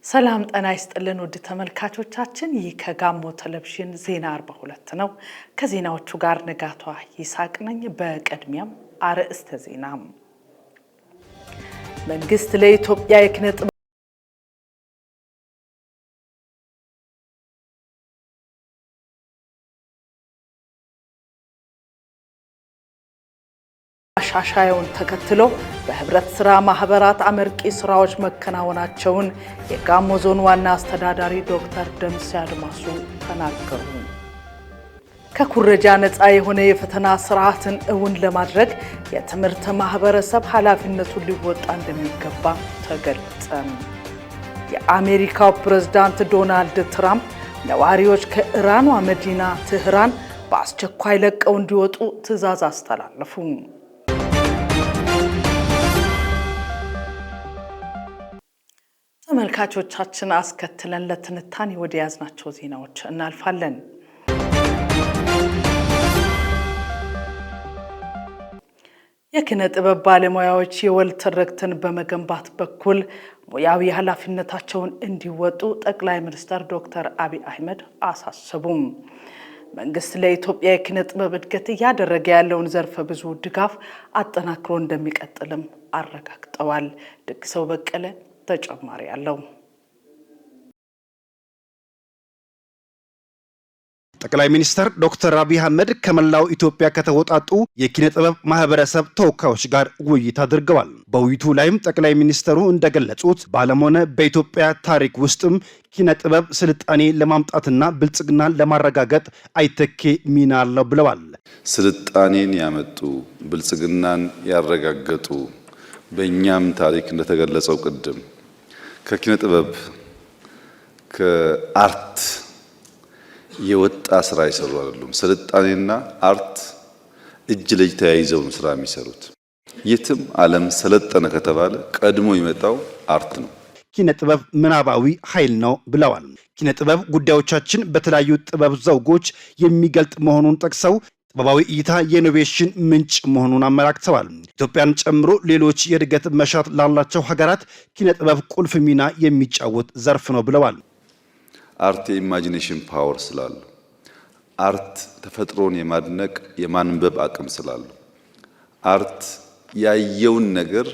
ሰላም ጤና ይስጥልን ውድ ተመልካቾቻችን ይህ ከጋሞ ቴሌቪዥን ዜና 42 ነው። ከዜናዎቹ ጋር ንጋቷ ይሳቅ ነኝ። በቅድሚያም አርዕስተ ዜና። መንግስት ለኢትዮጵያ የኪነ ጥበብ ማሻሻያውን ተከትሎ በህብረት ስራ ማህበራት አመርቂ ስራዎች መከናወናቸውን የጋሞ ዞን ዋና አስተዳዳሪ ዶክተር ደምሴ አድማሱ ተናገሩ። ከኩረጃ ነፃ የሆነ የፈተና ስርዓትን እውን ለማድረግ የትምህርት ማህበረሰብ ኃላፊነቱን ሊወጣ እንደሚገባ ተገለጸ። የአሜሪካው ፕሬዝዳንት ዶናልድ ትራምፕ ነዋሪዎች ከኢራኗ መዲና ቴህራን በአስቸኳይ ለቀው እንዲወጡ ትዕዛዝ አስተላለፉ። ተመልካቾቻችን አስከትለን ለትንታኔ ወደ ያዝናቸው ዜናዎች እናልፋለን። የኪነ ጥበብ ባለሙያዎች የወል ትርክትን በመገንባት በኩል ሙያዊ ኃላፊነታቸውን እንዲወጡ ጠቅላይ ሚኒስትር ዶክተር አብይ አህመድ አሳሰቡም። መንግስት ለኢትዮጵያ የኪነ ጥበብ እድገት እያደረገ ያለውን ዘርፈ ብዙ ድጋፍ አጠናክሮ እንደሚቀጥልም አረጋግጠዋል። ደግሰው በቀለ ተጨማሪ ያለው ጠቅላይ ሚኒስትር ዶክተር አብይ አህመድ ከመላው ኢትዮጵያ ከተወጣጡ የኪነ ጥበብ ማህበረሰብ ተወካዮች ጋር ውይይት አድርገዋል። በውይይቱ ላይም ጠቅላይ ሚኒስትሩ እንደገለጹት በዓለም ሆነ በኢትዮጵያ ታሪክ ውስጥም ኪነ ጥበብ ስልጣኔ ለማምጣትና ብልጽግናን ለማረጋገጥ አይተኬ ሚና አለው ብለዋል። ስልጣኔን ያመጡ ብልጽግናን ያረጋገጡ በእኛም ታሪክ እንደተገለጸው ቅድም ከኪነ ጥበብ ከአርት የወጣ ስራ ይሰሩ አይደሉም። ስልጣኔና አርት እጅ ለእጅ ተያይዘው ስራ የሚሰሩት። የትም ዓለም ሰለጠነ ከተባለ ቀድሞ ይመጣው አርት ነው። ኪነ ጥበብ ምናባዊ ኃይል ነው ብለዋል። ኪነ ጥበብ ጉዳዮቻችን በተለያዩ ጥበብ ዘውጎች የሚገልጥ መሆኑን ጠቅሰው ጥበባዊ እይታ የኢኖቬሽን ምንጭ መሆኑን አመላክተዋል። ኢትዮጵያን ጨምሮ ሌሎች የእድገት መሻት ላላቸው ሀገራት ኪነ ጥበብ ቁልፍ ሚና የሚጫወት ዘርፍ ነው ብለዋል። አርት የኢማጂኔሽን ፓወር ስላለው፣ አርት ተፈጥሮን የማድነቅ የማንበብ አቅም ስላለው፣ አርት ያየውን ነገር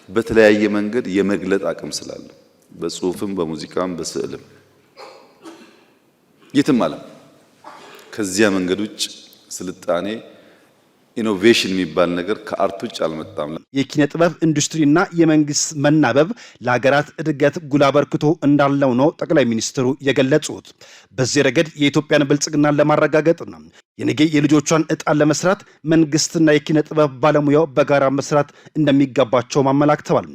በተለያየ መንገድ የመግለጥ አቅም ስላለው፣ በጽሁፍም በሙዚቃም በስዕልም የትም ዓለም ከዚያ መንገድ ውጭ ስልጣኔ ኢኖቬሽን የሚባል ነገር ከአርት ውጭ አልመጣም። የኪነ ጥበብ ኢንዱስትሪና የመንግስት መናበብ ለሀገራት እድገት ጉልህ አበርክቶ እንዳለው ነው ጠቅላይ ሚኒስትሩ የገለጹት። በዚህ ረገድ የኢትዮጵያን ብልጽግናን ለማረጋገጥና የነገ የልጆቿን ዕጣን ለመስራት መንግስትና የኪነ ጥበብ ባለሙያው በጋራ መስራት እንደሚገባቸው አመላክተዋል።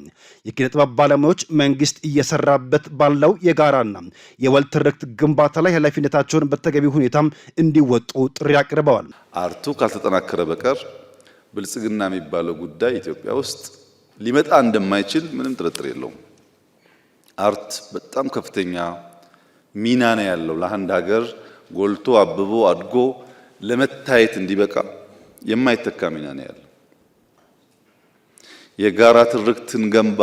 የኪነ ጥበብ ባለሙያዎች መንግስት እየሰራበት ባለው የጋራና የወል ትርክት ግንባታ ላይ ኃላፊነታቸውን በተገቢ ሁኔታም እንዲወጡ ጥሪ አቅርበዋል። አርቱ ካልተጠናከረ በቀር ብልጽግና የሚባለው ጉዳይ ኢትዮጵያ ውስጥ ሊመጣ እንደማይችል ምንም ጥርጥር የለውም። አርት በጣም ከፍተኛ ሚና ነው ያለው። ለአንድ ሀገር ጎልቶ አብቦ አድጎ ለመታየት እንዲበቃ የማይተካ ሚና ነው ያለው። የጋራ ትርክትን ገንባ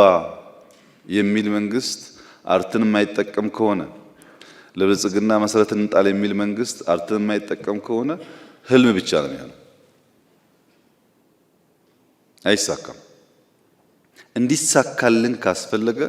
የሚል መንግስት አርትን የማይጠቀም ከሆነ፣ ለብልጽግና መሰረት እንጣል የሚል መንግስት አርትን የማይጠቀም ከሆነ ህልም ብቻ ነው የሚሆነው፣ አይሳካም። እንዲሳካልን ካስፈለገ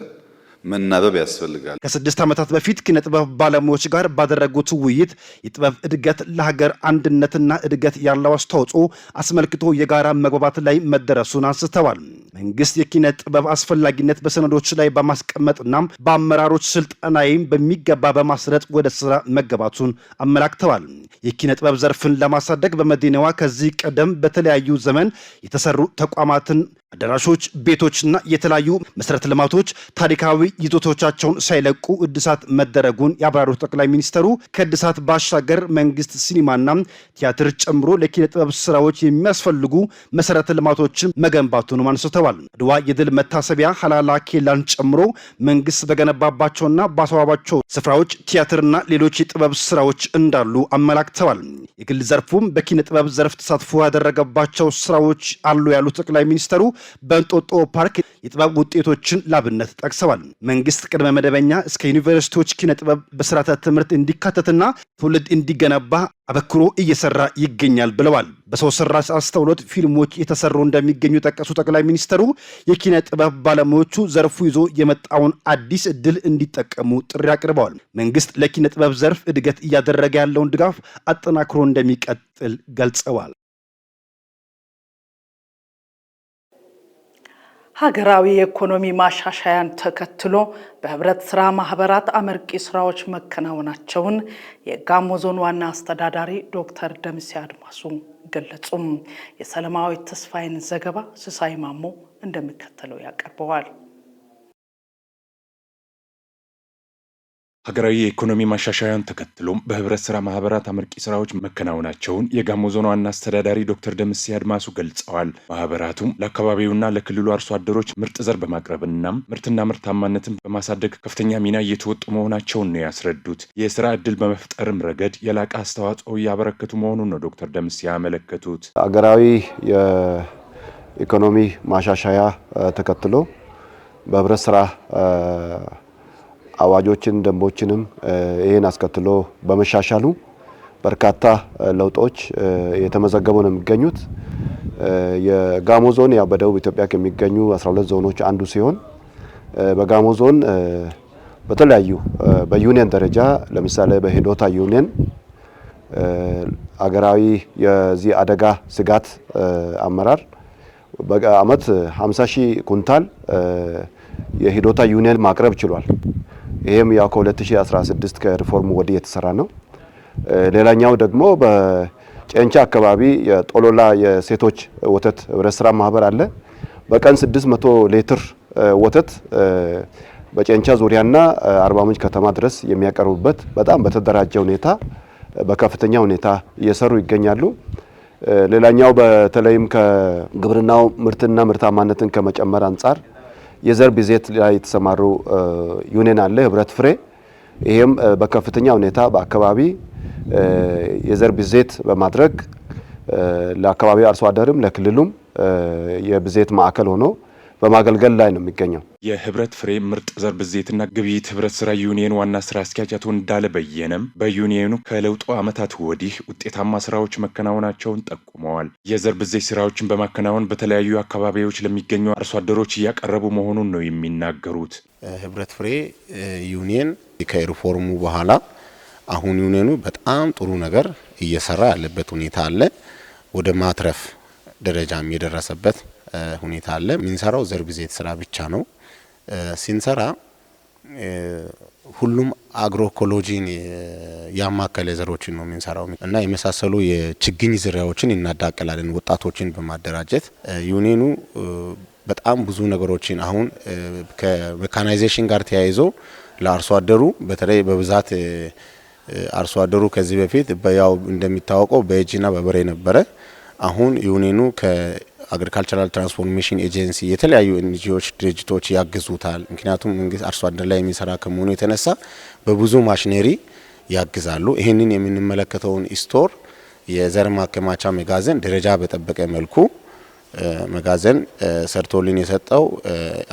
መናበብ ያስፈልጋል። ከ6 ዓመታት በፊት ኪነ ጥበብ ባለሙያዎች ጋር ባደረጉት ውይይት የጥበብ እድገት ለሀገር አንድነትና እድገት ያለው አስተዋጽኦ አስመልክቶ የጋራ መግባባት ላይ መደረሱን አንስተዋል። መንግስት የኪነ ጥበብ አስፈላጊነት በሰነዶች ላይ በማስቀመጥና በአመራሮች ስልጠናይም በሚገባ በማስረጥ ወደ ስራ መገባቱን አመላክተዋል። የኪነ ጥበብ ዘርፍን ለማሳደግ በመዲናዋ ከዚህ ቀደም በተለያዩ ዘመን የተሰሩ ተቋማትን፣ አዳራሾች፣ ቤቶችና የተለያዩ መሰረተ ልማቶች ታሪካዊ ይዞታቸውን ሳይለቁ እድሳት መደረጉን ያብራሩት ጠቅላይ ሚኒስትሩ ከእድሳት ባሻገር መንግስት ሲኒማና ቲያትር ጨምሮ ለኪነ ጥበብ ስራዎች የሚያስፈልጉ መሰረተ ልማቶችን መገንባቱን አንስተዋል። አድዋ የድል መታሰቢያ ሀላላ ኬላን ጨምሮ መንግስት በገነባባቸውና ባስዋባቸው ስፍራዎች ቲያትርና ሌሎች የጥበብ ስራዎች እንዳሉ አመላክተዋል። የግል ዘርፉም በኪነ ጥበብ ዘርፍ ተሳትፎ ያደረገባቸው ስራዎች አሉ ያሉት ጠቅላይ ሚኒስትሩ በእንጦጦ ፓርክ የጥበብ ውጤቶችን ላብነት ጠቅሰዋል። መንግስት ቅድመ መደበኛ እስከ ዩኒቨርሲቲዎች ኪነ ጥበብ በስርዓተ ትምህርት እንዲካተትና ትውልድ እንዲገነባ አበክሮ እየሰራ ይገኛል ብለዋል። በሰው ሰራሽ አስተውሎት ፊልሞች የተሰሩ እንደሚገኙ ጠቀሱ ጠቅላይ ሚኒስትሩ የኪነ ጥበብ ባለሙያዎቹ ዘርፉ ይዞ የመጣውን አዲስ እድል እንዲጠቀሙ ጥሪ አቅርበዋል። መንግስት ለኪነ ጥበብ ዘርፍ እድገት እያደረገ ያለውን ድጋፍ አጠናክሮ እንደሚቀጥል ገልጸዋል። ሀገራዊ የኢኮኖሚ ማሻሻያን ተከትሎ በህብረት ስራ ማህበራት አመርቂ ስራዎች መከናወናቸውን የጋሞ ዞን ዋና አስተዳዳሪ ዶክተር ደምሴ አድማሱ ገለጹም። የሰላማዊት ተስፋዬን ዘገባ ስሳይ ማሞ እንደሚከተለው ያቀርበዋል። ሀገራዊ የኢኮኖሚ ማሻሻያን ተከትሎ በህብረት ስራ ማህበራት አመርቂ ስራዎች መከናወናቸውን የጋሞ ዞን ዋና አስተዳዳሪ ዶክተር ደምሴ አድማሱ ገልጸዋል። ማህበራቱም ለአካባቢውና ለክልሉ አርሶ አደሮች ምርጥ ዘር በማቅረብና ምርትና ምርታማነትን በማሳደግ ከፍተኛ ሚና እየተወጡ መሆናቸውን ነው ያስረዱት። የስራ ዕድል በመፍጠርም ረገድ የላቀ አስተዋጽኦ እያበረከቱ መሆኑን ነው ዶክተር ደምሴ ያመለከቱት። ሀገራዊ የኢኮኖሚ ማሻሻያ ተከትሎ በህብረት ስራ አዋጆችን ደንቦችንም ይሄን አስከትሎ በመሻሻሉ በርካታ ለውጦች የተመዘገቡ ነው የሚገኙት። የጋሞ ዞን ያው በደቡብ ኢትዮጵያ ከሚገኙ 12 ዞኖች አንዱ ሲሆን በጋሞ ዞን በተለያዩ በዩኒየን ደረጃ ለምሳሌ በሄዶታ ዩኒየን አገራዊ የዚህ አደጋ ስጋት አመራር በአመት 50,000 ኩንታል የሄዶታ ዩኒየን ማቅረብ ችሏል። ይሄም ያው ከ2016 ከሪፎርም ወዲህ የተሰራ ነው። ሌላኛው ደግሞ በጨንቻ አካባቢ የጦሎላ የሴቶች ወተት ህብረት ስራ ማህበር አለ። በቀን 600 ሊትር ወተት በጨንቻ ዙሪያና አርባ ምንጭ ከተማ ድረስ የሚያቀርቡበት በጣም በተደራጀ ሁኔታ በከፍተኛ ሁኔታ እየሰሩ ይገኛሉ። ሌላኛው በተለይም ከግብርናው ምርትና ምርታማነትን ከመጨመር አንጻር የዘር ብዜት ላይ የተሰማሩ ዩኒየን አለ ህብረት ፍሬ። ይሄም በከፍተኛ ሁኔታ በአካባቢ የዘር ብዜት በማድረግ ለአካባቢ አርሶ አደርም ለክልሉም የብዜት ማዕከል ሆኖ በማገልገል ላይ ነው የሚገኘው። የህብረት ፍሬ ምርጥ ዘር ብዜትና ግብይት ህብረት ስራ ዩኒየን ዋና ስራ አስኪያጅ አቶ እንዳለ በየነም በዩኒየኑ ከለውጡ ዓመታት ወዲህ ውጤታማ ስራዎች መከናወናቸውን ጠቁመዋል። የዘር ብዜት ስራዎችን በማከናወን በተለያዩ አካባቢዎች ለሚገኙ አርሶ አደሮች እያቀረቡ መሆኑን ነው የሚናገሩት። ህብረት ፍሬ ዩኒየን ከሪፎርሙ በኋላ አሁን ዩኒየኑ በጣም ጥሩ ነገር እየሰራ ያለበት ሁኔታ አለ። ወደ ማትረፍ ደረጃም የደረሰበት ሁኔታ አለ። ምንሰራው ዘር ብዜት ስራ ብቻ ነው። ሲንሰራ ሁሉም አግሮኢኮሎጂን ያማከለ ዘሮችን ነው ምንሰራው እና የመሳሰሉ የችግኝ ዝርያዎችን እናዳቀላለን ወጣቶችን በማደራጀት ዩኒየኑ በጣም ብዙ ነገሮችን አሁን ከሜካናይዜሽን ጋር ተያይዞ ለአርሶ አደሩ በተለይ በብዛት አርሶ አደሩ ከዚህ በፊት ያው እንደሚታወቀው በእጅና በበሬ ነበረ። አሁን ዩኒየኑ ከአግሪካልቸራል ትራንስፎርሜሽን ኤጀንሲ የተለያዩ ኤንጂኦዎች ድርጅቶች ያግዙታል። ምክንያቱም መንግስት አርሶ አደር ላይ የሚሰራ ከመሆኑ የተነሳ በብዙ ማሽነሪ ያግዛሉ። ይህንን የምንመለከተውን ስቶር የዘር ማከማቻ መጋዘን ደረጃ በጠበቀ መልኩ መጋዘን ሰርቶልን የሰጠው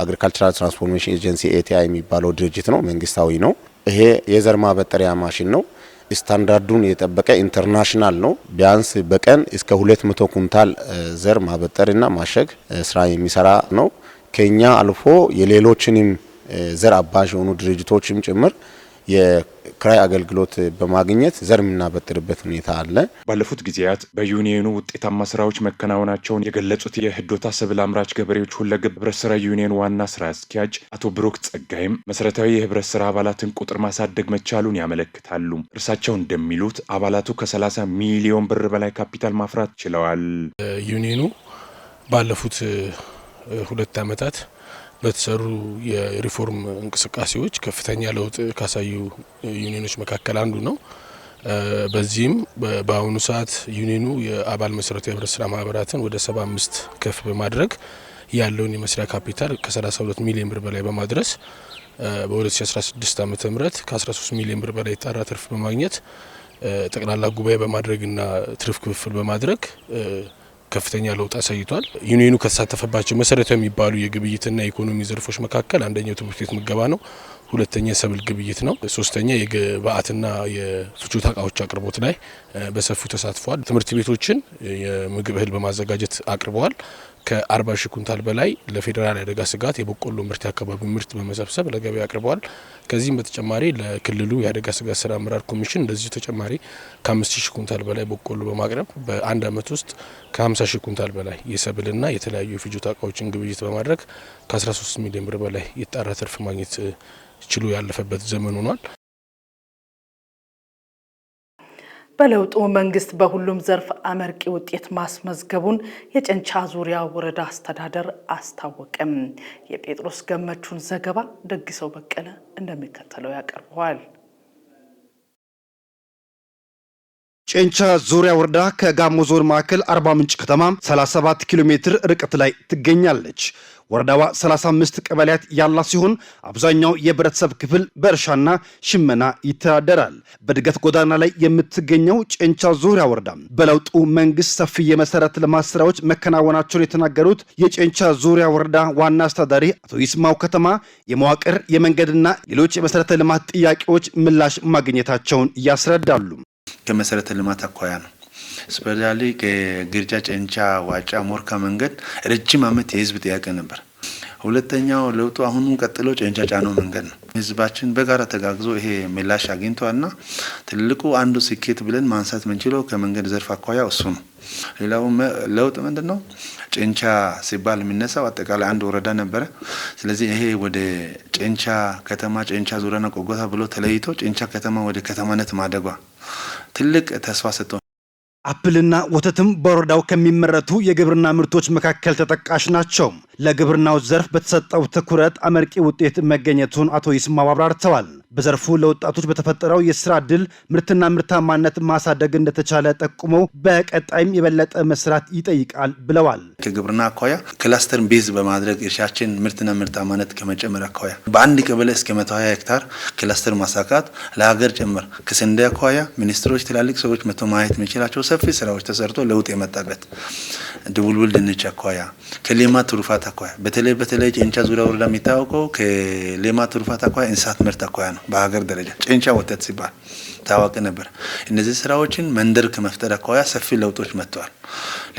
አግሪካልቸራል ትራንስፎርሜሽን ኤጀንሲ ኤቲአይ የሚባለው ድርጅት ነው፣ መንግስታዊ ነው። ይሄ የዘር ማበጠሪያ ማሽን ነው። ስታንዳርዱን የጠበቀ ኢንተርናሽናል ነው። ቢያንስ በቀን እስከ 200 ኩንታል ዘር ማበጠርና ማሸግ ስራ የሚሰራ ነው። ከኛ አልፎ የሌሎችንም ዘር አባዥ የሆኑ ድርጅቶችም ጭምር የክራይ አገልግሎት በማግኘት ዘር የምናበጥርበት ሁኔታ አለ። ባለፉት ጊዜያት በዩኒየኑ ውጤታማ ስራዎች መከናወናቸውን የገለጹት የህዶታ ሰብል አምራች ገበሬዎች ሁለገብ ህብረት ስራ ዩኒየን ዋና ስራ አስኪያጅ አቶ ብሩክ ጸጋይም መሰረታዊ የህብረት ስራ አባላትን ቁጥር ማሳደግ መቻሉን ያመለክታሉ። እርሳቸው እንደሚሉት አባላቱ ከ30 ሚሊዮን ብር በላይ ካፒታል ማፍራት ችለዋል። ዩኒየኑ ባለፉት 2 ዓመታት በተሰሩ የሪፎርም እንቅስቃሴዎች ከፍተኛ ለውጥ ካሳዩ ዩኒየኖች መካከል አንዱ ነው። በዚህም በአሁኑ ሰዓት ዩኒየኑ የአባል መሰረታዊ ህብረት ስራ ማህበራትን ወደ 75 ከፍ በማድረግ ያለውን የመስሪያ ካፒታል ከ32 ሚሊዮን ብር በላይ በማድረስ በ2016 ዓ.ም ከ13 ሚሊዮን ብር በላይ የጣራ ትርፍ በማግኘት ጠቅላላ ጉባኤ በማድረግና ትርፍ ክፍፍል በማድረግ ከፍተኛ ለውጥ አሳይቷል። ዩኒየኑ ከተሳተፈባቸው መሰረታዊ የሚባሉ የግብይትና የኢኮኖሚ ዘርፎች መካከል አንደኛው ትምህርት ቤት ምገባ ነው። ሁለተኛ ሰብል ግብይት ነው። ሶስተኛ የግብአትና የፍጆታ እቃዎች አቅርቦት ላይ በሰፊው ተሳትፏል። ትምህርት ቤቶችን የምግብ እህል በማዘጋጀት አቅርበዋል። ከ40 ሺህ ኩንታል በላይ ለፌዴራል አደጋ ስጋት የበቆሎ ምርት አካባቢ ምርት በመሰብሰብ ለገበያ አቅርበዋል። ከዚህም በተጨማሪ ለክልሉ የአደጋ ስጋት ስራ አመራር ኮሚሽን እንደዚሁ ተጨማሪ ከ5 ሺህ ኩንታል በላይ በቆሎ በማቅረብ በአንድ አመት ውስጥ ከ50 ሺህ ኩንታል በላይ የሰብልና የተለያዩ የፍጆታ እቃዎችን ግብይት በማድረግ ከ13 ሚሊዮን ብር በላይ የጣራ ትርፍ ማግኘት ችሎ ያለፈበት ዘመን ሆኗል። በለውጡ መንግስት በሁሉም ዘርፍ አመርቂ ውጤት ማስመዝገቡን የጨንቻ ዙሪያ ወረዳ አስተዳደር አስታወቀም። የጴጥሮስ ገመቹን ዘገባ ደግሰው በቀለ እንደሚከተለው ያቀርበዋል። ጨንቻ ዙሪያ ወረዳ ከጋሞ ዞን ማዕከል አርባ ምንጭ ከተማ 37 ኪሎ ሜትር ርቀት ላይ ትገኛለች። ወረዳዋ 35 ቀበሌያት ያላት ሲሆን አብዛኛው የህብረተሰብ ክፍል በእርሻና ሽመና ይተዳደራል። በእድገት ጎዳና ላይ የምትገኘው ጨንቻ ዙሪያ ወረዳ በለውጡ መንግስት ሰፊ የመሰረተ ልማት ስራዎች መከናወናቸውን የተናገሩት የጨንቻ ዙሪያ ወረዳ ዋና አስተዳዳሪ አቶ ይስማው ከተማ የመዋቅር የመንገድና ሌሎች የመሰረተ ልማት ጥያቄዎች ምላሽ ማግኘታቸውን ያስረዳሉ። ከመሰረተ ልማት አኳያ ነው። ስፔሻሊ ከግርጃ ጨንቻ ዋጫ ሞርካ መንገድ ረጅም ዓመት የህዝብ ጥያቄ ነበር። ሁለተኛው ለውጡ አሁንም ቀጥሎ ጨንቻ ጫኖ መንገድ ነው። ህዝባችን በጋራ ተጋግዞ ይሄ ምላሽ አግኝቷልና ትልቁ አንዱ ስኬት ብለን ማንሳት የምንችለው ከመንገድ ዘርፍ አኳያ እሱ ነው። ሌላው ለውጥ ምንድነው? ጨንቻ ሲባል የሚነሳው አጠቃላይ አንድ ወረዳ ነበረ። ስለዚህ ይሄ ወደ ጨንቻ ከተማ ጨንቻ ዙሪያና ቆጎታ ብሎ ተለይቶ ጨንቻ ከተማ ወደ ከተማነት ማደጓ ትልቅ ተስፋ ሰጥቶ አፕልና ወተትም በወረዳው ከሚመረቱ የግብርና ምርቶች መካከል ተጠቃሽ ናቸው። ለግብርናው ዘርፍ በተሰጠው ትኩረት አመርቂ ውጤት መገኘቱን አቶ ይስማው አብራርተዋል። በዘርፉ ለወጣቶች በተፈጠረው የስራ ዕድል ምርትና ምርታማነት ማሳደግ እንደተቻለ ጠቁመው በቀጣይም የበለጠ መስራት ይጠይቃል ብለዋል። ከግብርና አኳያ ክላስተርን ቤዝ በማድረግ እርሻችን ምርትና ምርታማነት ከመጨመር አኳያ በአንድ ቀበሌ እስከ 120 ሄክታር ክላስተር ማሳካት ለሀገር ጭምር ከስንዴ አኳያ ሚኒስትሮች ትላልቅ ሰዎች መቶ ማየት የሚችላቸው ሰፊ ስራዎች ተሰርቶ ለውጥ የመጣበት ድቡልቡል ድንች አኳያ ከሌማት ትሩፋት አኳያ በተለይ ጨንቻ ዙሪያ ወረዳ የሚታወቀው ከሌማት ትሩፋት አኳያ እንስሳት ምርት አኳያ ነው። በሀገር ደረጃ ጨንቻ ወተት ሲባል ታዋቂ ነበር። እነዚህ ስራዎችን መንደር ከመፍጠር አኳያ ሰፊ ለውጦች መጥተዋል።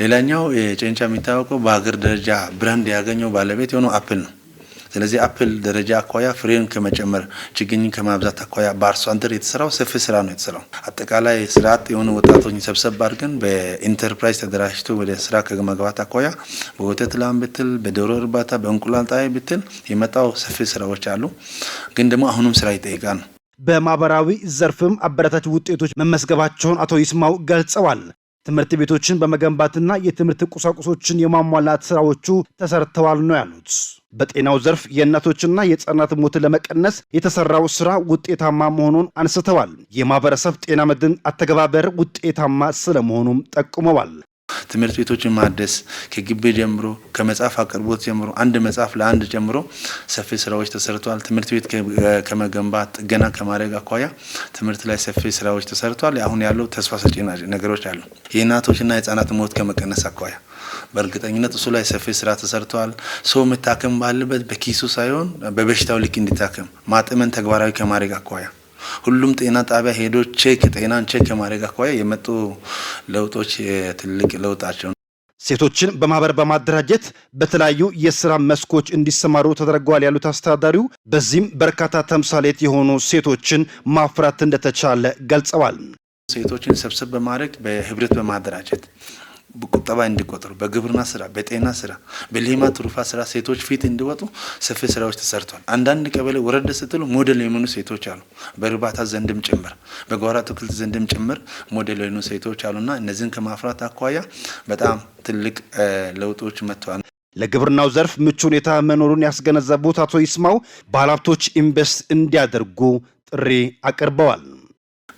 ሌላኛው የጨንቻ የሚታወቀው በሀገር ደረጃ ብራንድ ያገኘው ባለቤት የሆነው አፕል ነው። ስለዚህ አፕል ደረጃ አኳያ ፍሬን ከመጨመር ችግኝን ከማብዛት አኳያ በአርሶ አደር የተሰራው ሰፊ ስራ ነው የተሰራው። አጠቃላይ ስርዓት የሆኑ ወጣቶችን ሰብሰብ አድርገን በኢንተርፕራይዝ ተደራጅቶ ወደ ስራ ከመግባት አኳያ በወተት ላም ብትል፣ በዶሮ እርባታ፣ በእንቁላል ጣይ ብትል የመጣው ሰፊ ስራዎች አሉ። ግን ደግሞ አሁንም ስራ ይጠይቃል። በማህበራዊ ዘርፍም አበረታች ውጤቶች መመስገባቸውን አቶ ይስማው ገልጸዋል። ትምህርት ቤቶችን በመገንባትና የትምህርት ቁሳቁሶችን የማሟላት ስራዎቹ ተሰርተዋል ነው ያሉት። በጤናው ዘርፍ የእናቶችና የህፃናት ሞት ለመቀነስ የተሰራው ስራ ውጤታማ መሆኑን አንስተዋል። የማህበረሰብ ጤና መድን አተገባበር ውጤታማ ስለመሆኑም ጠቁመዋል። ትምህርት ቤቶችን ማደስ ከግቢ ጀምሮ ከመጽሐፍ አቅርቦት ጀምሮ አንድ መጽሐፍ ለአንድ ጀምሮ ሰፊ ስራዎች ተሰርተዋል። ትምህርት ቤት ከመገንባት ጥገና ከማድረግ አኳያ ትምህርት ላይ ሰፊ ስራዎች ተሰርተዋል። አሁን ያለው ተስፋ ሰጪ ነገሮች አሉ። የእናቶችና የህፃናት ሞት ከመቀነስ አኳያ በእርግጠኝነት እሱ ላይ ሰፊ ስራ ተሰርተዋል። ሰው መታከም ባለበት በኪሱ ሳይሆን በበሽታው ልክ እንዲታከም ማጥመን ተግባራዊ ከማድረግ አኳያ ሁሉም ጤና ጣቢያ ሄዶ ጤናን ቼክ ከማድረግ አኳያ የመጡ ለውጦች ትልቅ ለውጣቸው። ሴቶችን በማህበር በማደራጀት በተለያዩ የስራ መስኮች እንዲሰማሩ ተደርገዋል ያሉት አስተዳዳሪው በዚህም በርካታ ተምሳሌት የሆኑ ሴቶችን ማፍራት እንደተቻለ ገልጸዋል። ሴቶችን ሰብሰብ በማድረግ በህብረት በማደራጀት ቁጠባ እንዲቆጥሩ በግብርና ስራ፣ በጤና ስራ፣ በሌማት ትሩፋት ስራ ሴቶች ፊት እንዲወጡ ሰፊ ስራዎች ተሰርተዋል። አንዳንድ ቀበሌ ወረደ ስትሉ ሞዴል የሆኑ ሴቶች አሉ። በእርባታ ዘንድም ጭምር በጓሮ አትክልት ዘንድም ጭምር ሞዴል የሆኑ ሴቶች አሉና እነዚህን ከማፍራት አኳያ በጣም ትልቅ ለውጦች መጥተዋል። ለግብርናው ዘርፍ ምቹ ሁኔታ መኖሩን ያስገነዘቡት አቶ ይስማው ባለሀብቶች ኢንቨስት እንዲያደርጉ ጥሪ አቅርበዋል።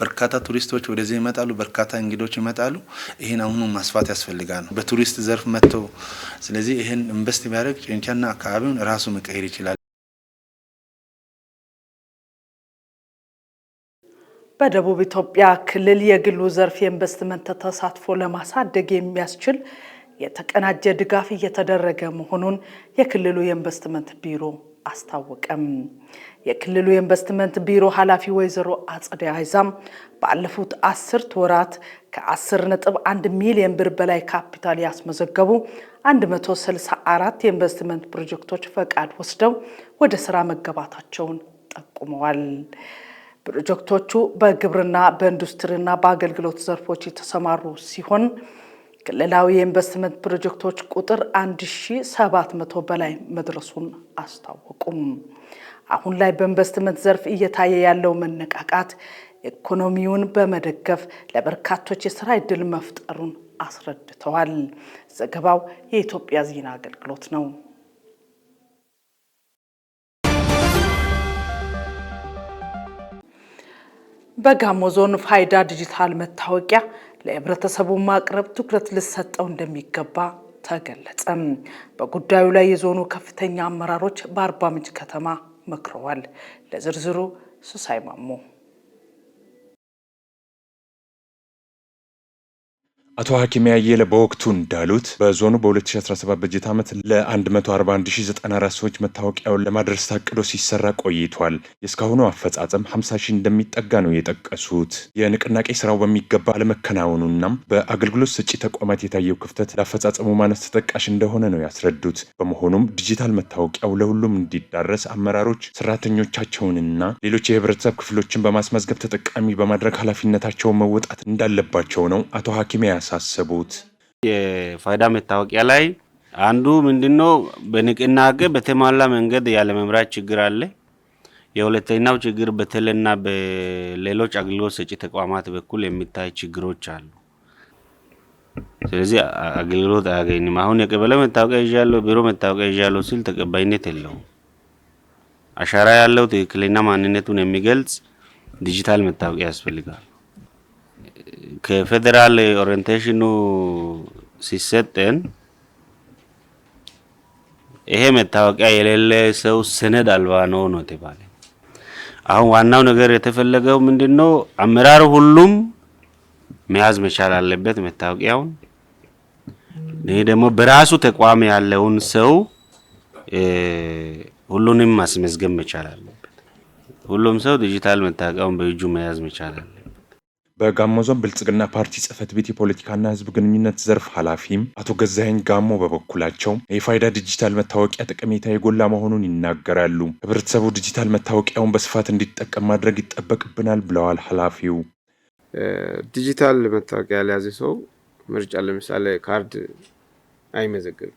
በርካታ ቱሪስቶች ወደዚህ ይመጣሉ። በርካታ እንግዶች ይመጣሉ። ይህን አሁኑ ማስፋት ያስፈልጋል በቱሪስት ዘርፍ መጥተው። ስለዚህ ይህን ኢንቨስት ቢያደርግ ጨንቻና አካባቢውን ራሱ መቀየር ይችላል። በደቡብ ኢትዮጵያ ክልል የግሉ ዘርፍ የኢንቨስትመንት ተሳትፎ ለማሳደግ የሚያስችል የተቀናጀ ድጋፍ እየተደረገ መሆኑን የክልሉ የኢንቨስትመንት ቢሮ አስታወቀም። የክልሉ የኢንቨስትመንት ቢሮ ኃላፊ ወይዘሮ አጽደ አይዛም ባለፉት 10 ወራት ከ10.1 ሚሊዮን ብር በላይ ካፒታል ያስመዘገቡ 164 የኢንቨስትመንት ፕሮጀክቶች ፈቃድ ወስደው ወደ ስራ መገባታቸውን ጠቁመዋል። ፕሮጀክቶቹ በግብርና፣ በኢንዱስትሪና በአገልግሎት ዘርፎች የተሰማሩ ሲሆን ክልላዊ የኢንቨስትመንት ፕሮጀክቶች ቁጥር 1700 በላይ መድረሱን አስታወቁም። አሁን ላይ በኢንቨስትመንት ዘርፍ እየታየ ያለው መነቃቃት ኢኮኖሚውን በመደገፍ ለበርካቶች የሥራ ዕድል መፍጠሩን አስረድተዋል። ዘገባው የኢትዮጵያ ዜና አገልግሎት ነው። በጋሞ ዞን ፋይዳ ዲጂታል መታወቂያ ለህብረተሰቡ ማቅረብ ትኩረት ሊሰጠው እንደሚገባ ተገለጸ። በጉዳዩ ላይ የዞኑ ከፍተኛ አመራሮች በአርባ ምንጭ ከተማ መክረዋል። ለዝርዝሩ ሱሳይ ማሞ። አቶ ሐኪም ያየለ በወቅቱ እንዳሉት በዞኑ በ2017 በጀት ዓመት ለ141094 ሰዎች መታወቂያውን ለማድረስ ታቅዶ ሲሰራ ቆይቷል። የእስካሁኑ አፈጻጸም 50 ሺህ እንደሚጠጋ ነው የጠቀሱት። የንቅናቄ ስራው በሚገባ አለመከናወኑና በአገልግሎት ሰጪ ተቋማት የታየው ክፍተት ለአፈጻጸሙ ማነስ ተጠቃሽ እንደሆነ ነው ያስረዱት። በመሆኑም ዲጂታል መታወቂያው ለሁሉም እንዲዳረስ አመራሮች ሰራተኞቻቸውንና ሌሎች የህብረተሰብ ክፍሎችን በማስመዝገብ ተጠቃሚ በማድረግ ኃላፊነታቸውን መወጣት እንዳለባቸው ነው አቶ ሐኪም ያሳሰቡት። የፋይዳ መታወቂያ ላይ አንዱ ምንድነው በንቅናቄ በተሟላ መንገድ ያለ መምራት ችግር አለ። የሁለተኛው ችግር በቴሌና በሌሎች አገልግሎት ሰጪ ተቋማት በኩል የሚታይ ችግሮች አሉ። ስለዚህ አገልግሎት አያገኝም። አሁን የቀበሌ መታወቂያ ይዣለሁ፣ ቢሮ መታወቂያ ይዣለሁ ሲል ተቀባይነት የለውም። አሻራ ያለው ትክክለኛ ማንነቱን የሚገልጽ ዲጂታል መታወቂያ ያስፈልጋል። ከፌደራል ኦሪየንቴሽኑ ሲሰጠን ይሄ መታወቂያ የሌለ ሰው ሰነድ አልባ ነው ተባለ። አሁን ዋናው ነገር የተፈለገው ምንድነው? አመራር ሁሉም መያዝ መቻል አለበት መታወቂያውን። ይሄ ደግሞ በራሱ ተቋም ያለውን ሰው ሁሉንም ማስመዝገብ መቻል አለበት። ሁሉም ሰው ዲጂታል መታወቂያውን በእጁ መያዝ መቻል አለበት። በጋሞ ዞን ብልጽግና ፓርቲ ጽህፈት ቤት የፖለቲካና ህዝብ ግንኙነት ዘርፍ ኃላፊም አቶ ገዛኸኝ ጋሞ በበኩላቸው የፋይዳ ዲጂታል መታወቂያ ጠቀሜታ የጎላ መሆኑን ይናገራሉ። ህብረተሰቡ ዲጂታል መታወቂያውን በስፋት እንዲጠቀም ማድረግ ይጠበቅብናል ብለዋል ኃላፊው። ዲጂታል መታወቂያ ያለያዘ ሰው ምርጫ ለምሳሌ ካርድ አይመዘግብም።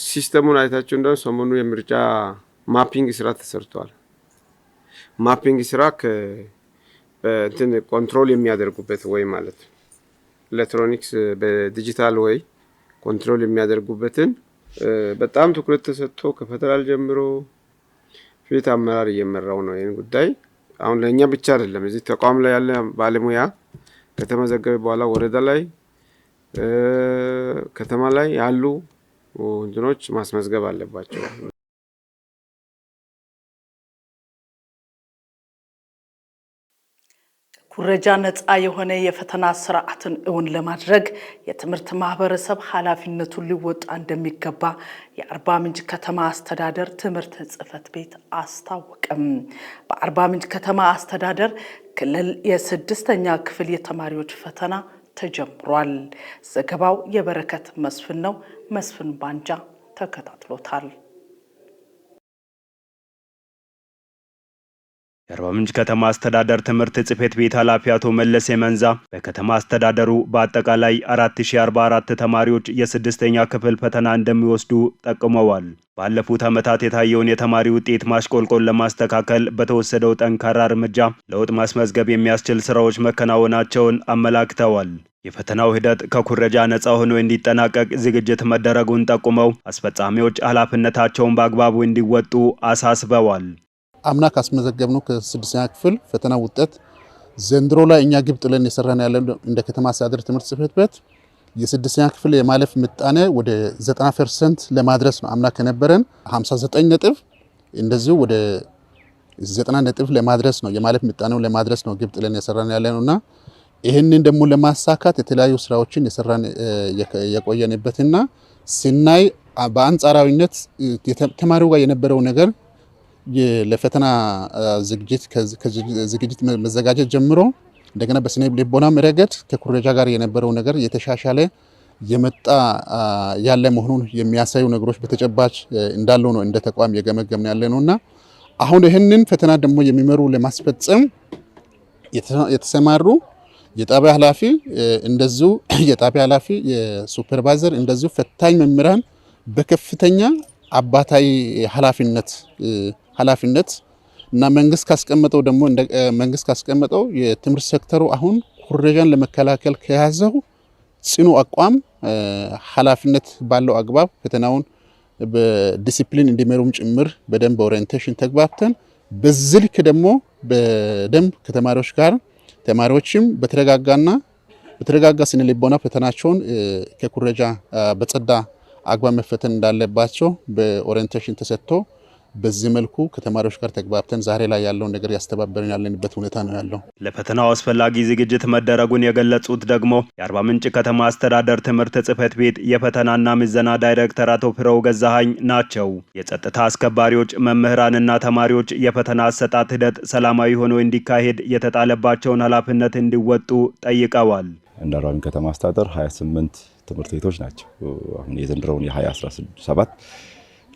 ሲስተሙን አይታችሁ እንደው ሰሞኑ የምርጫ ማፒንግ ስራ ተሰርቷል። ማፒንግ ስራ እንትን ኮንትሮል የሚያደርጉበት ወይ ማለት ኤሌክትሮኒክስ በዲጂታል ወይ ኮንትሮል የሚያደርጉበትን በጣም ትኩረት ተሰጥቶ ከፌደራል ጀምሮ ፊት አመራር እየመራው ነው ይሄን ጉዳይ። አሁን ለኛ ብቻ አይደለም፣ እዚህ ተቋም ላይ ያለ ባለሙያ ከተመዘገበ በኋላ ወረዳ ላይ ከተማ ላይ ያሉ እንትኖች ማስመዝገብ አለባቸው። ኩረጃ ነፃ የሆነ የፈተና ስርዓትን እውን ለማድረግ የትምህርት ማህበረሰብ ኃላፊነቱን ሊወጣ እንደሚገባ የአርባ ምንጭ ከተማ አስተዳደር ትምህርት ጽሕፈት ቤት አስታወቀም። በአርባ ምንጭ ከተማ አስተዳደር ክልል የ6ኛ ክፍል የተማሪዎች ፈተና ተጀምሯል። ዘገባው የበረከት መስፍን ነው። መስፍን ባንጃ ተከታትሎታል። የአርባ ምንጭ ከተማ አስተዳደር ትምህርት ጽሕፈት ቤት ኃላፊ አቶ መለስ የመንዛ በከተማ አስተዳደሩ በአጠቃላይ 4044 ተማሪዎች የ6ኛ ክፍል ፈተና እንደሚወስዱ ጠቁመዋል። ባለፉት ዓመታት የታየውን የተማሪ ውጤት ማሽቆልቆል ለማስተካከል በተወሰደው ጠንካራ እርምጃ ለውጥ ማስመዝገብ የሚያስችል ስራዎች መከናወናቸውን አመላክተዋል። የፈተናው ሂደት ከኩረጃ ነፃ ሆኖ እንዲጠናቀቅ ዝግጅት መደረጉን ጠቁመው አስፈጻሚዎች ኃላፊነታቸውን በአግባቡ እንዲወጡ አሳስበዋል። አምና ካስመዘገብነው ከ6ኛ ክፍል ፈተና ውጤት ዘንድሮ ላይ እኛ ግብ ጥለን የሰራን ያለው እንደ ከተማ አስተዳደር ትምህርት ጽሕፈት ቤት የ6ኛ ክፍል የማለፍ ምጣኔ ወደ 90% ለማድረስ ነው። አምና ከነበረን 59 ነጥብ እንደዚሁ ወደ 90 ነጥብ ለማድረስ ነው፣ የማለፍ ምጣኔው ለማድረስ ነው ግብ ጥለን የሰራን ያለነውና ይህንን ደግሞ ለማሳካት የተለያዩ ስራዎችን የሰራን የቆየንበትና ሲናይ በአንጻራዊነት ተማሪው ጋር የነበረው ነገር ለፈተና ዝግጅት መዘጋጀት ጀምሮ እንደገና በስነ ልቦናም ረገድ ከኩረጃ ጋር የነበረው ነገር የተሻሻለ የመጣ ያለ መሆኑን የሚያሳዩ ነገሮች በተጨባጭ እንዳለው ነው እንደ ተቋም የገመገምን ያለ ነውና አሁን ይህንን ፈተና ደግሞ የሚመሩ ለማስፈጸም የተሰማሩ የጣቢያ ኃላፊ እንደዚሁ የጣቢያ ኃላፊ የሱፐርቫይዘር እንደዚሁ ፈታኝ መምህራን በከፍተኛ አባታዊ ኃላፊነት እና መንግስት ካስቀመጠው የትምህርት ሴክተሩ አሁን ኩረጃን ለመከላከል ከያዘው ጽኑ አቋም ኃላፊነት ባለው አግባብ ፈተናውን በዲሲፕሊን እንዲመሩም ጭምር በደንብ ኦሪየንቴሽን ተግባብተን በዚህ ልክ ደግሞ በደንብ ከተማሪዎች ጋር ተማሪዎችም በተረጋጋ ስነ ልቦና ፈተናቸውን ከኩረጃ በጸዳ አግባብ መፈተን እንዳለባቸው በኦሪየንቴሽን ተሰጥቶ በዚህ መልኩ ከተማሪዎች ጋር ተግባብተን ዛሬ ላይ ያለውን ነገር ያስተባበርን ያለንበት ሁኔታ ነው ያለው። ለፈተናው አስፈላጊ ዝግጅት መደረጉን የገለጹት ደግሞ የአርባ ምንጭ ከተማ አስተዳደር ትምህርት ጽሕፈት ቤት የፈተናና ምዘና ዳይሬክተር አቶ ፍረው ገዛኸኝ ናቸው። የጸጥታ አስከባሪዎች፣ መምህራንና ተማሪዎች የፈተና አሰጣጥ ሂደት ሰላማዊ ሆኖ እንዲካሄድ የተጣለባቸውን ኃላፊነት እንዲወጡ ጠይቀዋል። እንደ አርባ ምንጭ ከተማ አስተዳደር 28 ትምህርት ቤቶች ናቸው አሁን የዘንድሮውን የ2017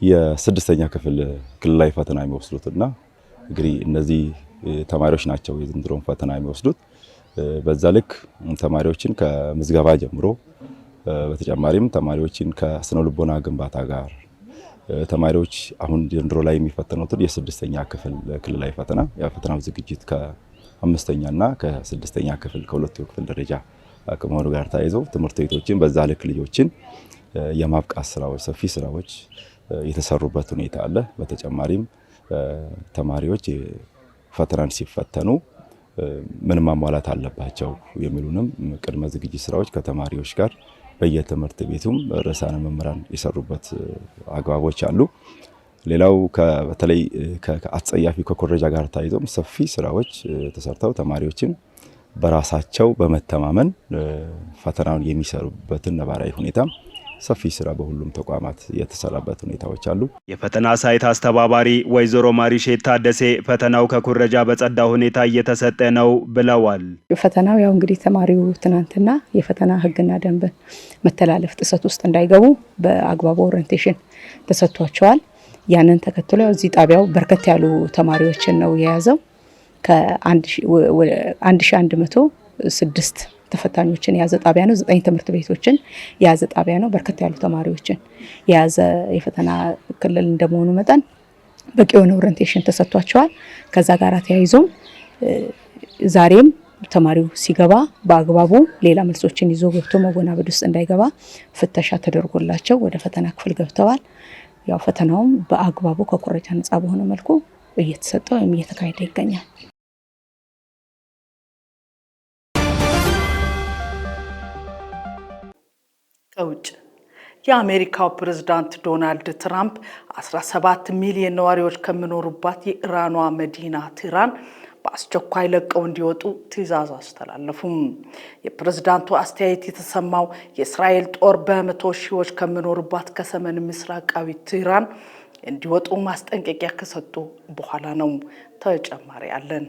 የስድስተኛ ክፍል ክልላዊ ፈተና የሚወስዱትና እንግዲህ እነዚህ ተማሪዎች ናቸው የዘንድሮውን ፈተና የሚወስዱት። በዛ ልክ ተማሪዎችን ከምዝገባ ጀምሮ በተጨማሪም ተማሪዎችን ከስነ ልቦና ግንባታ ጋር ተማሪዎች አሁን ዘንድሮ ላይ የሚፈተኑት የስድስተኛ ክፍል ክልላዊ ፈተና የፈተናው ዝግጅት ከአምስተኛና ከስድስተኛ ክፍል ከሁለቱ ክፍል ደረጃ ከመሆኑ ጋር ተያይዞ ትምህርት ቤቶችን በዛ ልክ ልጆችን የማብቃት ስራዎች ሰፊ ስራዎች የተሰሩበት ሁኔታ አለ። በተጨማሪም ተማሪዎች ፈተናን ሲፈተኑ ምን ማሟላት አለባቸው የሚሉንም ቅድመ ዝግጅት ስራዎች ከተማሪዎች ጋር በየትምህርት ቤቱም ርዕሳነ መምህራን የሰሩበት አግባቦች አሉ። ሌላው በተለይ ከአጸያፊ ከኩረጃ ጋር ተያይዞም ሰፊ ስራዎች ተሰርተው ተማሪዎችን በራሳቸው በመተማመን ፈተናውን የሚሰሩበትን ነባራዊ ሁኔታ ሰፊ ስራ በሁሉም ተቋማት የተሰራበት ሁኔታዎች አሉ። የፈተና ሳይት አስተባባሪ ወይዘሮ ማሪሼት ታደሴ ፈተናው ከኩረጃ በጸዳ ሁኔታ እየተሰጠ ነው ብለዋል። ፈተናው ያው እንግዲህ ተማሪው ትናንትና የፈተና ሕግና ደንብ መተላለፍ ጥሰት ውስጥ እንዳይገቡ በአግባቡ ኦሪየንቴሽን ተሰጥቷቸዋል። ያንን ተከትሎ እዚህ ጣቢያው በርከት ያሉ ተማሪዎችን ነው የያዘው ከ1106 ተፈታኞችን የያዘ ጣቢያ ነው። 9 ትምህርት ቤቶችን የያዘ ጣቢያ ነው። በርከት ያሉ ተማሪዎችን የያዘ የፈተና ክልል እንደመሆኑ መጠን በቂ የሆነ ኦሪየንቴሽን ተሰጥቷቸዋል። ከዛ ጋር ተያይዞም ዛሬም ተማሪው ሲገባ በአግባቡ ሌላ መልሶችን ይዞ ገብቶ መወናበድ ውስጥ እንዳይገባ ፍተሻ ተደርጎላቸው ወደ ፈተና ክፍል ገብተዋል። ያው ፈተናውም በአግባቡ ከኩረጃ ነጻ በሆነ መልኩ እየተሰጠ ወይም እየተካሄደ ይገኛል። ከውጭ የአሜሪካው ፕሬዝዳንት ዶናልድ ትራምፕ 17 ሚሊዮን ነዋሪዎች ከሚኖሩባት የኢራኗ መዲና ቴህራን በአስቸኳይ ለቀው እንዲወጡ ትዕዛዝ አስተላለፉም። የፕሬዝዳንቱ አስተያየት የተሰማው የእስራኤል ጦር በመቶ ሺዎች ከሚኖሩባት ከሰሜን ምስራቃዊ ቴህራን እንዲወጡ ማስጠንቀቂያ ከሰጡ በኋላ ነው። ተጨማሪ አለን።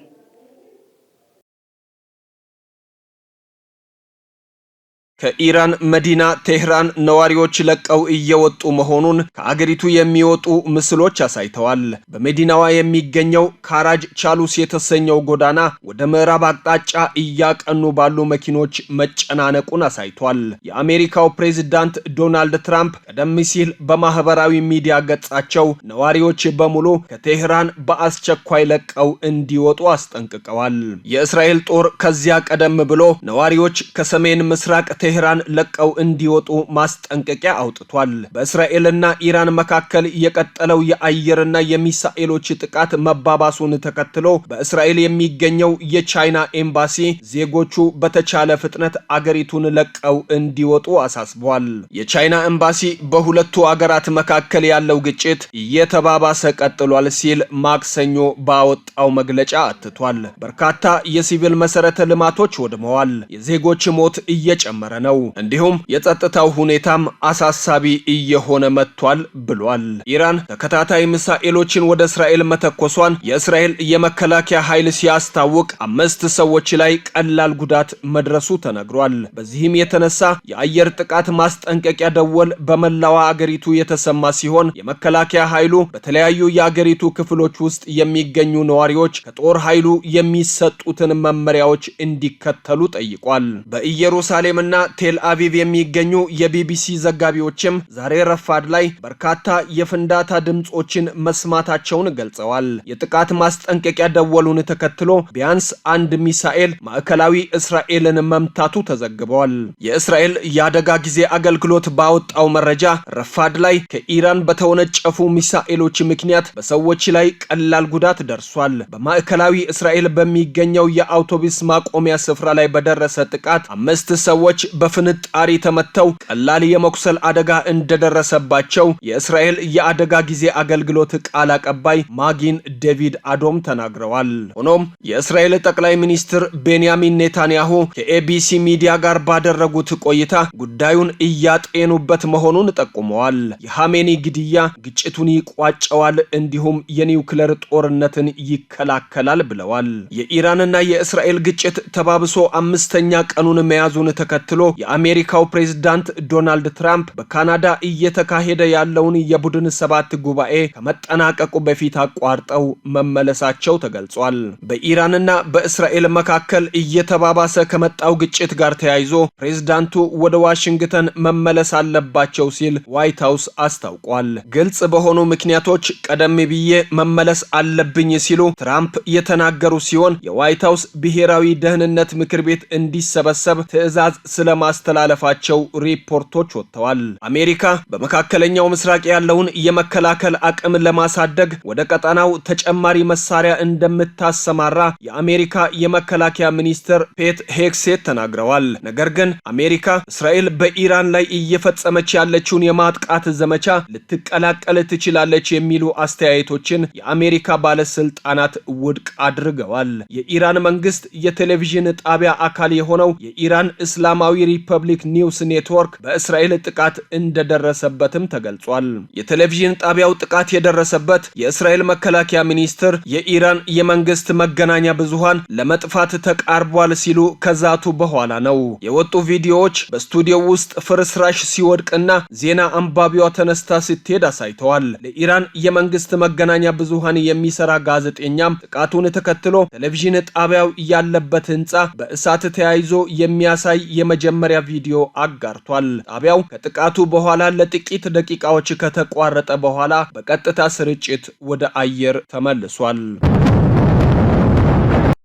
ከኢራን መዲና ቴህራን ነዋሪዎች ለቀው እየወጡ መሆኑን ከአገሪቱ የሚወጡ ምስሎች አሳይተዋል። በመዲናዋ የሚገኘው ካራጅ ቻሉስ የተሰኘው ጎዳና ወደ ምዕራብ አቅጣጫ እያቀኑ ባሉ መኪኖች መጨናነቁን አሳይቷል። የአሜሪካው ፕሬዝዳንት ዶናልድ ትራምፕ ቀደም ሲል በማህበራዊ ሚዲያ ገጻቸው ነዋሪዎች በሙሉ ከቴህራን በአስቸኳይ ለቀው እንዲወጡ አስጠንቅቀዋል። የእስራኤል ጦር ከዚያ ቀደም ብሎ ነዋሪዎች ከሰሜን ምስራቅ ቴህራን ለቀው እንዲወጡ ማስጠንቀቂያ አውጥቷል። በእስራኤልና ኢራን መካከል የቀጠለው የአየርና የሚሳኤሎች ጥቃት መባባሱን ተከትሎ በእስራኤል የሚገኘው የቻይና ኤምባሲ ዜጎቹ በተቻለ ፍጥነት አገሪቱን ለቀው እንዲወጡ አሳስቧል። የቻይና ኤምባሲ በሁለቱ አገራት መካከል ያለው ግጭት እየተባባሰ ቀጥሏል ሲል ማክሰኞ ባወጣው መግለጫ አትቷል። በርካታ የሲቪል መሰረተ ልማቶች ወድመዋል። የዜጎች ሞት እየጨመረ ነው። እንዲሁም የጸጥታው ሁኔታም አሳሳቢ እየሆነ መጥቷል ብሏል። ኢራን ተከታታይ ሚሳኤሎችን ወደ እስራኤል መተኮሷን የእስራኤል የመከላከያ ኃይል ሲያስታውቅ 5 ሰዎች ላይ ቀላል ጉዳት መድረሱ ተነግሯል። በዚህም የተነሳ የአየር ጥቃት ማስጠንቀቂያ ደወል በመላው አገሪቱ የተሰማ ሲሆን የመከላከያ ኃይሉ በተለያዩ የአገሪቱ ክፍሎች ውስጥ የሚገኙ ነዋሪዎች ከጦር ኃይሉ የሚሰጡትን መመሪያዎች እንዲከተሉ ጠይቋል። በኢየሩሳሌምና ቴል አቪቭ የሚገኙ የቢቢሲ ዘጋቢዎችም ዛሬ ረፋድ ላይ በርካታ የፍንዳታ ድምጾችን መስማታቸውን ገልጸዋል። የጥቃት ማስጠንቀቂያ ደወሉን ተከትሎ ቢያንስ አንድ ሚሳኤል ማዕከላዊ እስራኤልን መምታቱ ተዘግቧል። የእስራኤል የአደጋ ጊዜ አገልግሎት ባወጣው መረጃ ረፋድ ላይ ከኢራን በተወነጨፉ ሚሳኤሎች ምክንያት በሰዎች ላይ ቀላል ጉዳት ደርሷል። በማዕከላዊ እስራኤል በሚገኘው የአውቶቡስ ማቆሚያ ስፍራ ላይ በደረሰ ጥቃት 5 ሰዎች በፍንጣሪ ተመተው ቀላል የመቁሰል አደጋ እንደደረሰባቸው የእስራኤል የአደጋ ጊዜ አገልግሎት ቃል አቀባይ ማጊን ዴቪድ አዶም ተናግረዋል። ሆኖም የእስራኤል ጠቅላይ ሚኒስትር ቤንያሚን ኔታንያሁ ከኤቢሲ ሚዲያ ጋር ባደረጉት ቆይታ ጉዳዩን እያጤኑበት መሆኑን ጠቁመዋል። የሃሜኒ ግድያ ግጭቱን ይቋጨዋል፣ እንዲሁም የኒውክሌር ጦርነትን ይከላከላል ብለዋል። የኢራንና የእስራኤል ግጭት ተባብሶ 5ኛ ቀኑን መያዙን ተከትሎ የአሜሪካው ፕሬዝዳንት ዶናልድ ትራምፕ በካናዳ እየተካሄደ ያለውን የቡድን 7 ጉባኤ ከመጠናቀቁ በፊት አቋርጠው መመለሳቸው ተገልጿል። በኢራንና በእስራኤል መካከል እየተባባሰ ከመጣው ግጭት ጋር ተያይዞ ፕሬዝዳንቱ ወደ ዋሽንግተን መመለስ አለባቸው ሲል ዋይት ሃውስ አስታውቋል። ግልጽ በሆኑ ምክንያቶች ቀደም ብዬ መመለስ አለብኝ ሲሉ ትራምፕ የተናገሩ ሲሆን የዋይት ሃውስ ብሔራዊ ደህንነት ምክር ቤት እንዲሰበሰብ ትዕዛዝ ስለማስተላለፋቸው ሪፖርቶች ወጥተዋል። አሜሪካ በመካከለኛው ምስራቅ ያለውን የመከላከል አቅም ለማሳደግ ወደ ቀጠናው ተጨማሪ መሳሪያ እንደምታሰማራ የአሜሪካ የመከላከያ ሚኒስትር ፔት ሄግሴት ተናግረዋል። ነገር ግን አሜሪካ እስራኤል በኢራን ላይ እየፈጸመች ያለችውን የማጥቃት ዘመቻ ልትቀላቀል ትችላለች የሚሉ አስተያየቶችን የአሜሪካ ባለስልጣናት ውድቅ አድርገዋል። የኢራን መንግስት የቴሌቪዥን ጣቢያ አካል የሆነው የኢራን እስላማዊ ሪፐብሊክ ኒውስ ኔትወርክ በእስራኤል ጥቃት እንደደረሰበትም ተገልጿል። የቴሌቪዥን ጣቢያው ጥቃት የደረሰበት የእስራኤል መከላከያ ሚኒስትር የኢራን የመንግስት መገናኛ ብዙሃን ለመጥፋት ተቃርቧል ሲሉ ከዛቱ በኋላ ነው። የወጡ ቪዲዮዎች በስቱዲዮ ውስጥ ፍርስራሽ ሲወድቅና ዜና አንባቢዋ ተነስታ ስትሄድ አሳይተዋል። ለኢራን የመንግስት መገናኛ ብዙሃን የሚሰራ ጋዜጠኛም ጥቃቱን ተከትሎ ቴሌቪዥን ጣቢያው ያለበት ህንጻ በእሳት ተያይዞ የሚያሳይ የመጀመሪያ ቪዲዮ አጋርቷል። ጣቢያው ከጥቃቱ በኋላ ለጥቂት ደቂቃዎች ከተቋረጠ በኋላ በቀጥታ ስርጭት ወደ አየር ተመልሷል።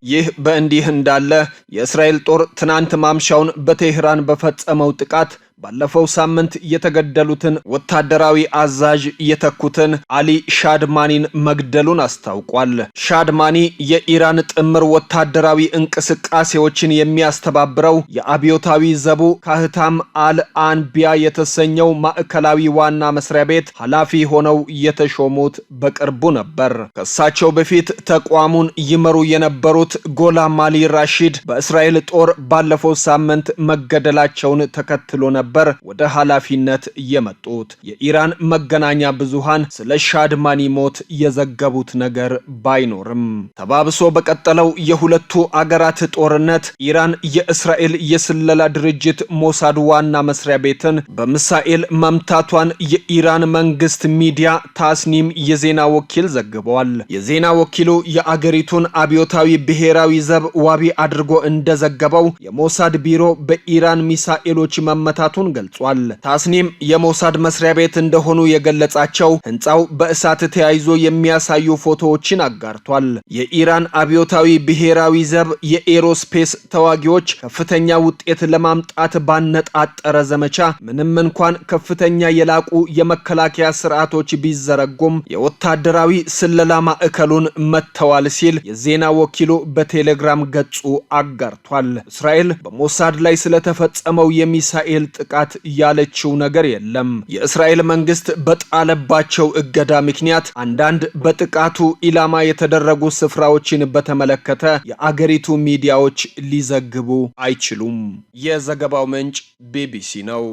ይህ በእንዲህ እንዳለ የእስራኤል ጦር ትናንት ማምሻውን በቴህራን በፈጸመው ጥቃት ባለፈው ሳምንት የተገደሉትን ወታደራዊ አዛዥ የተኩትን አሊ ሻድማኒን መግደሉን አስታውቋል። ሻድማኒ የኢራን ጥምር ወታደራዊ እንቅስቃሴዎችን የሚያስተባብረው የአብዮታዊ ዘቡ ካህታም አልአንቢያ የተሰኘው ማዕከላዊ ዋና መስሪያ ቤት ኃላፊ ሆነው የተሾሙት በቅርቡ ነበር። ከሳቸው በፊት ተቋሙን ይመሩ የነበሩት ጎላም አሊ ራሺድ በእስራኤል ጦር ባለፈው ሳምንት መገደላቸውን ተከትሎ ነበር ወደ ኃላፊነት የመጡት። የኢራን መገናኛ ብዙሃን ስለ ሻድማኒ ሞት የዘገቡት ነገር ባይኖርም ተባብሶ በቀጠለው የሁለቱ አገራት ጦርነት ኢራን የእስራኤል የስለላ ድርጅት ሞሳድ ዋና መስሪያ ቤትን በሚሳኤል መምታቷን የኢራን መንግስት ሚዲያ ታስኒም የዜና ወኪል ዘግቧል። የዜና ወኪሉ የአገሪቱን አብዮታዊ ብሔራዊ ዘብ ዋቢ አድርጎ እንደዘገበው የሞሳድ ቢሮ በኢራን ሚሳኤሎች መመታቱ መውጣቱን ገልጿል። ታስኒም የሞሳድ መስሪያ ቤት እንደሆኑ የገለጻቸው ህንጻው በእሳት ተያይዞ የሚያሳዩ ፎቶዎችን አጋርቷል። የኢራን አብዮታዊ ብሔራዊ ዘብ የኤሮስፔስ ተዋጊዎች ከፍተኛ ውጤት ለማምጣት ባነጣጠረ ዘመቻ ምንም እንኳን ከፍተኛ የላቁ የመከላከያ ስርዓቶች ቢዘረጉም የወታደራዊ ስለላ ማዕከሉን መተዋል ሲል የዜና ወኪሉ በቴሌግራም ገጹ አጋርቷል። እስራኤል በሞሳድ ላይ ስለተፈጸመው የሚሳኤል ጥቃት ያለችው ነገር የለም። የእስራኤል መንግስት በጣለባቸው እገዳ ምክንያት አንዳንድ በጥቃቱ ኢላማ የተደረጉ ስፍራዎችን በተመለከተ የአገሪቱ ሚዲያዎች ሊዘግቡ አይችሉም። የዘገባው ምንጭ ቢቢሲ ነው።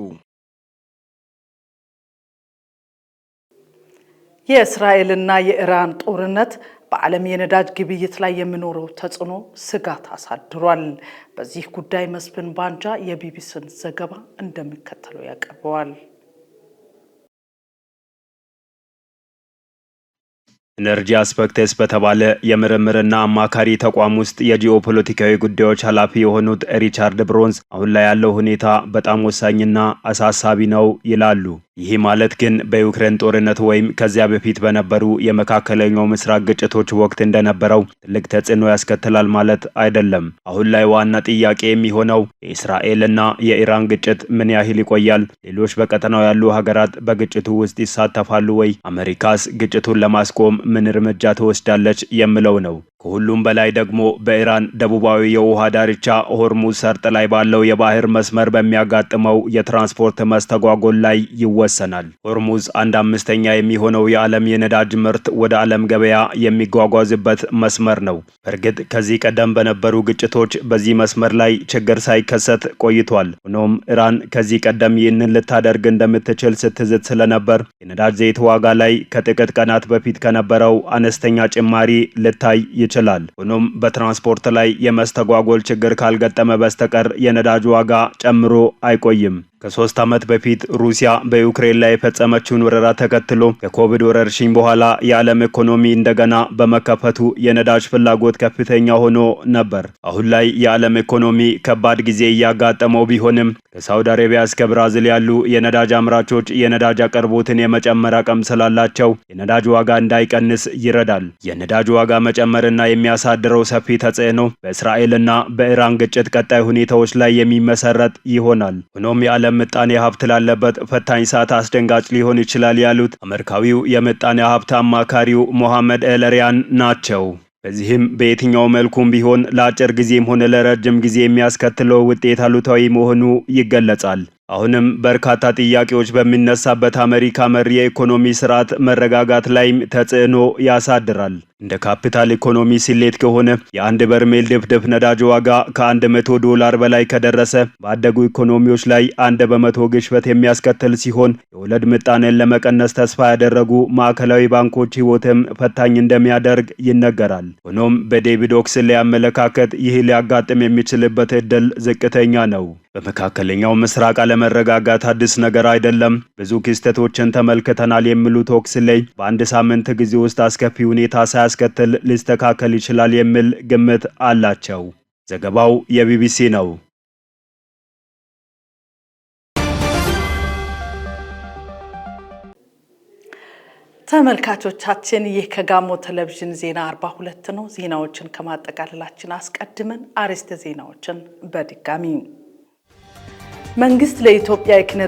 የእስራኤልና የኢራን ጦርነት በዓለም የነዳጅ ግብይት ላይ የሚኖረው ተጽዕኖ ስጋት አሳድሯል። በዚህ ጉዳይ መስፍን ባንጃ የቢቢሲን ዘገባ እንደሚከተለው ያቀርበዋል። ኢነርጂ አስፔክትስ በተባለ የምርምርና አማካሪ ተቋም ውስጥ የጂኦፖለቲካዊ ጉዳዮች ኃላፊ የሆኑት ሪቻርድ ብሮንዝ አሁን ላይ ያለው ሁኔታ በጣም ወሳኝና አሳሳቢ ነው ይላሉ። ይህ ማለት ግን በዩክሬን ጦርነት ወይም ከዚያ በፊት በነበሩ የመካከለኛው ምስራቅ ግጭቶች ወቅት እንደነበረው ትልቅ ተጽዕኖ ያስከትላል ማለት አይደለም። አሁን ላይ ዋና ጥያቄ የሚሆነው የእስራኤልና የኢራን ግጭት ምን ያህል ይቆያል? ሌሎች በቀጠናው ያሉ ሀገራት በግጭቱ ውስጥ ይሳተፋሉ ወይ? አሜሪካስ ግጭቱን ለማስቆም ምን እርምጃ ትወስዳለች የሚለው ነው። ከሁሉም በላይ ደግሞ በኢራን ደቡባዊ የውሃ ዳርቻ ሆርሙዝ ሰርጥ ላይ ባለው የባህር መስመር በሚያጋጥመው የትራንስፖርት መስተጓጎል ላይ ይወሰናል። ሆርሙዝ 1/5 የሚሆነው የዓለም የነዳጅ ምርት ወደ ዓለም ገበያ የሚጓጓዝበት መስመር ነው። በእርግጥ ከዚህ ቀደም በነበሩ ግጭቶች በዚህ መስመር ላይ ችግር ሳይከሰት ቆይቷል። ሆኖም ኢራን ከዚህ ቀደም ይህንን ልታደርግ እንደምትችል ስትዝት ስለነበር የነዳጅ ዘይት ዋጋ ላይ ከጥቂት ቀናት በፊት ከነበረው አነስተኛ ጭማሪ ልታይ ይችላል። ሆኖም በትራንስፖርት ላይ የመስተጓጎል ችግር ካልገጠመ በስተቀር የነዳጅ ዋጋ ጨምሮ አይቆይም። ከ3 ዓመት በፊት ሩሲያ በዩክሬን ላይ የፈጸመችውን ወረራ ተከትሎ ከኮቪድ ወረርሽኝ በኋላ የዓለም ኢኮኖሚ እንደገና በመከፈቱ የነዳጅ ፍላጎት ከፍተኛ ሆኖ ነበር። አሁን ላይ የዓለም ኢኮኖሚ ከባድ ጊዜ እያጋጠመው ቢሆንም ከሳውዲ አረቢያ እስከ ብራዚል ያሉ የነዳጅ አምራቾች የነዳጅ አቅርቦትን የመጨመር አቅም ስላላቸው የነዳጅ ዋጋ እንዳይቀንስ ይረዳል። የነዳጅ ዋጋ መጨመርና የሚያሳድረው ሰፊ ተጽዕኖ በእስራኤልና በኢራን ግጭት ቀጣይ ሁኔታዎች ላይ የሚመሰረት ይሆናል። ሆኖም የዓለም ምጣኔ ሀብት ላለበት ፈታኝ ሰዓት አስደንጋጭ ሊሆን ይችላል ያሉት አሜሪካዊው የምጣኔ ሀብት አማካሪው ሞሐመድ ኤለሪያን ናቸው። በዚህም በየትኛው መልኩም ቢሆን ለአጭር ጊዜም ሆነ ለረጅም ጊዜ የሚያስከትለው ውጤት አሉታዊ መሆኑ ይገለጻል። አሁንም በርካታ ጥያቄዎች በሚነሳበት አሜሪካ መር የኢኮኖሚ ስርዓት መረጋጋት ላይም ተጽዕኖ ያሳድራል። እንደ ካፒታል ኢኮኖሚ ስሌት ከሆነ የአንድ በርሜል ድፍድፍ ነዳጅ ዋጋ $100 በላይ ከደረሰ ባደጉ ኢኮኖሚዎች ላይ 1% ግሽበት የሚያስከትል ሲሆን የወለድ ምጣኔን ለመቀነስ ተስፋ ያደረጉ ማዕከላዊ ባንኮች ህይወትም ፈታኝ እንደሚያደርግ ይነገራል። ሆኖም በዴቪድ ኦክስሌ አመለካከት ይህ ሊያጋጥም የሚችልበት እድል ዝቅተኛ ነው። በመካከለኛው ምስራቅ አለመረጋጋት አዲስ ነገር አይደለም። ብዙ ክስተቶችን ተመልክተናል የሚሉት ኦክስሌ በአንድ ሳምንት ጊዜ ውስጥ አስከፊ ሁኔታ ሳያስከትል ሊስተካከል ይችላል የሚል ግምት አላቸው። ዘገባው የቢቢሲ ነው። ተመልካቾቻችን ይህ ከጋሞ ቴሌቪዥን ዜና 42 ነው። ዜናዎችን ከማጠቃለላችን አስቀድመን አርዕስተ ዜናዎችን በድጋሚ መንግስት ለኢትዮጵያ የኪነ